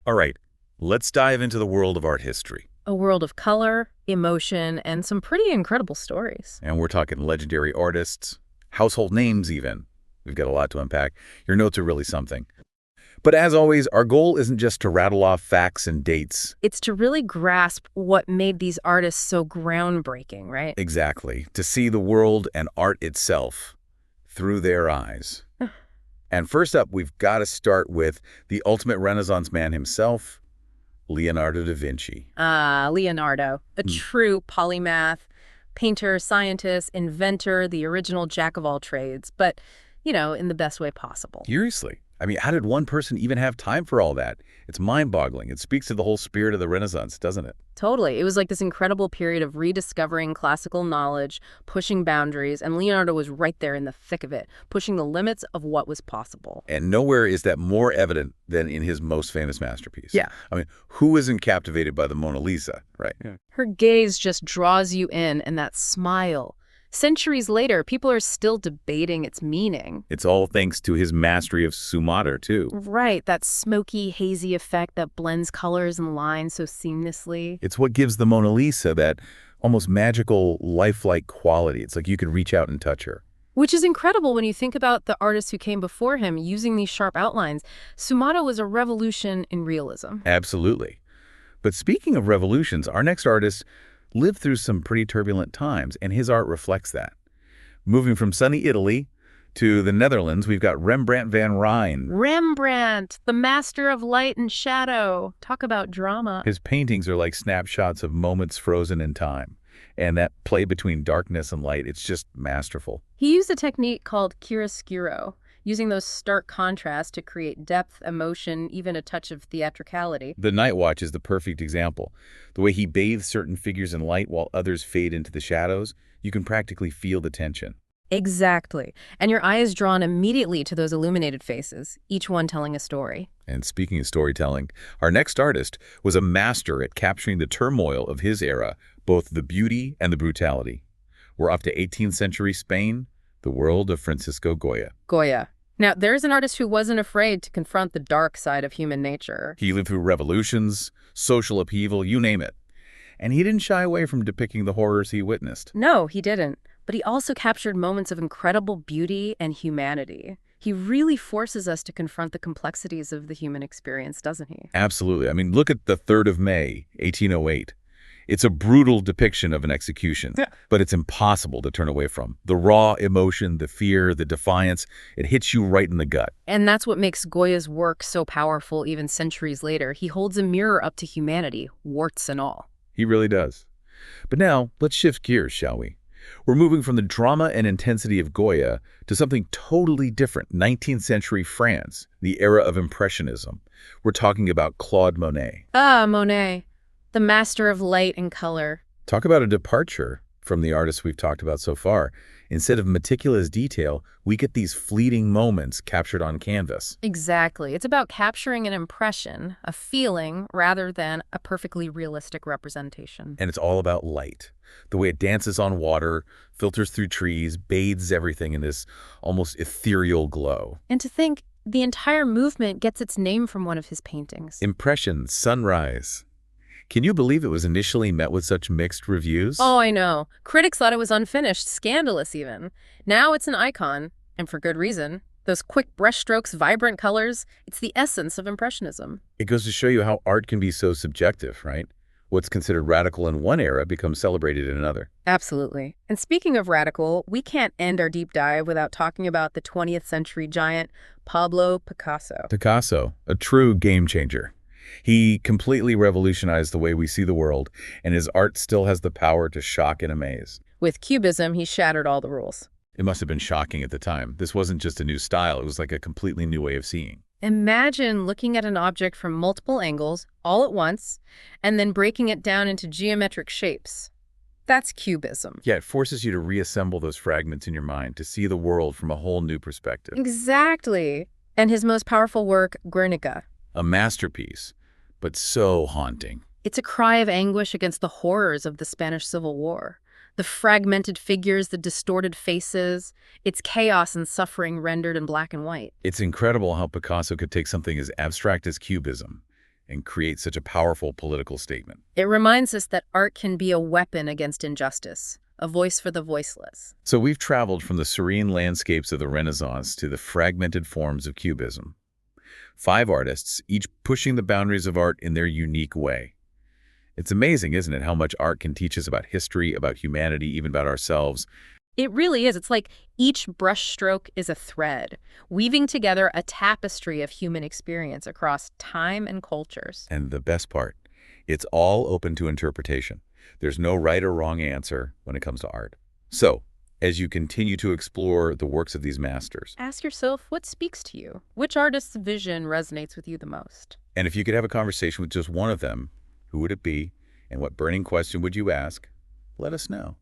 All right, let's dive into the world of art history. A world of color, emotion, and some pretty incredible stories. And we're talking legendary artists, household names even. We've got a lot to unpack. Your notes are really something. But as always, our goal isn't just to rattle off facts and dates. It's to really grasp what made these artists so groundbreaking, right? Exactly. To see the world and art itself through their eyes. And first up, we've got to start with the ultimate Renaissance man himself, Leonardo da Vinci. Leonardo, a true polymath, painter, scientist, inventor, the original jack of all trades, but, in the best way possible. Seriously. I mean, how did one person even have time for all that? It's mind-boggling. It speaks to the whole spirit of the Renaissance, doesn't it? Totally. It was like this incredible period of rediscovering classical knowledge, pushing boundaries, and Leonardo was right there in the thick of it, pushing the limits of what was possible. And nowhere is that more evident than in his most famous masterpiece. Yeah. I mean, who isn't captivated by the Mona Lisa, right? Yeah. Her gaze just draws you in, and that smile. Centuries later, people are still debating its meaning. It's all thanks to his mastery of sfumato, too. Right, that smoky, hazy effect that blends colors and lines so seamlessly. It's what gives the Mona Lisa that almost magical, lifelike quality. It's like you could reach out and touch her. Which is incredible when you think about the artists who came before him using these sharp outlines. Sfumato was a revolution in realism. Absolutely. But speaking of revolutions, our next artist lived through some pretty turbulent times, and his art reflects that. Moving from sunny Italy to the Netherlands, we've got Rembrandt van Rijn. Rembrandt, the master of light and shadow. Talk about drama. His paintings are like snapshots of moments frozen in time. And that play between darkness and light, it's just masterful. He used a technique called chiaroscuro, using those stark contrasts to create depth, emotion, even a touch of theatricality. The Night Watch is the perfect example. The way he bathes certain figures in light while others fade into the shadows, you can practically feel the tension. Exactly. And your eye is drawn immediately to those illuminated faces, each one telling a story. And speaking of storytelling, our next artist was a master at capturing the turmoil of his era, both the beauty and the brutality. We're up to 18th century Spain, the world of Francisco Goya. Goya. Now, there's an artist who wasn't afraid to confront the dark side of human nature. He lived through revolutions, social upheaval, you name it. And he didn't shy away from depicting the horrors he witnessed. No, he didn't. But he also captured moments of incredible beauty and humanity. He really forces us to confront the complexities of the human experience, doesn't he? Absolutely. I mean, look at the 3rd of May, 1808. It's a brutal depiction of an execution, but it's impossible to turn away from. The raw emotion, the fear, the defiance, it hits you right in the gut. And that's what makes Goya's work so powerful even centuries later. He holds a mirror up to humanity, warts and all. He really does. But now, let's shift gears, shall we? We're moving from the drama and intensity of Goya to something totally different, 19th century France, the era of Impressionism. We're talking about Claude Monet. Monet, the master of light and color. Talk about a departure from the artists we've talked about so far. Instead of meticulous detail, we get these fleeting moments captured on canvas. Exactly. It's about capturing an impression, a feeling, rather than a perfectly realistic representation. And it's all about light. The way it dances on water, filters through trees, bathes everything in this almost ethereal glow. And to think, the entire movement gets its name from one of his paintings. Impression, Sunrise. Can you believe it was initially met with such mixed reviews? Oh, I know. Critics thought it was unfinished, scandalous even. Now it's an icon, and for good reason. Those quick brushstrokes, vibrant colors, it's the essence of Impressionism. It goes to show you how art can be so subjective, right? What's considered radical in one era becomes celebrated in another. Absolutely. And speaking of radical, we can't end our deep dive without talking about the 20th century giant, Pablo Picasso. Picasso, a true game changer. He completely revolutionized the way we see the world, and his art still has the power to shock and amaze. With Cubism, he shattered all the rules. It must have been shocking at the time. This wasn't just a new style, it was like a completely new way of seeing. Imagine looking at an object from multiple angles, all at once, and then breaking it down into geometric shapes. That's Cubism. Yeah, it forces you to reassemble those fragments in your mind, to see the world from a whole new perspective. Exactly. And his most powerful work, Guernica. A masterpiece, but so haunting. It's a cry of anguish against the horrors of the Spanish Civil War. The fragmented figures, the distorted faces, it's chaos and suffering rendered in black and white. It's incredible how Picasso could take something as abstract as Cubism and create such a powerful political statement. It reminds us that art can be a weapon against injustice, a voice for the voiceless. So we've traveled from the serene landscapes of the Renaissance to the fragmented forms of Cubism. 5 artists, each pushing the boundaries of art in their unique way. It's amazing, isn't it, how much art can teach us about history, about humanity, even about ourselves. It really is. It's like each brushstroke is a thread, weaving together a tapestry of human experience across time and cultures. And the best part, it's all open to interpretation. There's no right or wrong answer when it comes to art. So, as you continue to explore the works of these masters, Ask yourself, what speaks to you? Which artist's vision resonates with you the most? and if you could have a conversation with just one of them, who would it be, and what burning question would you ask? Let us know.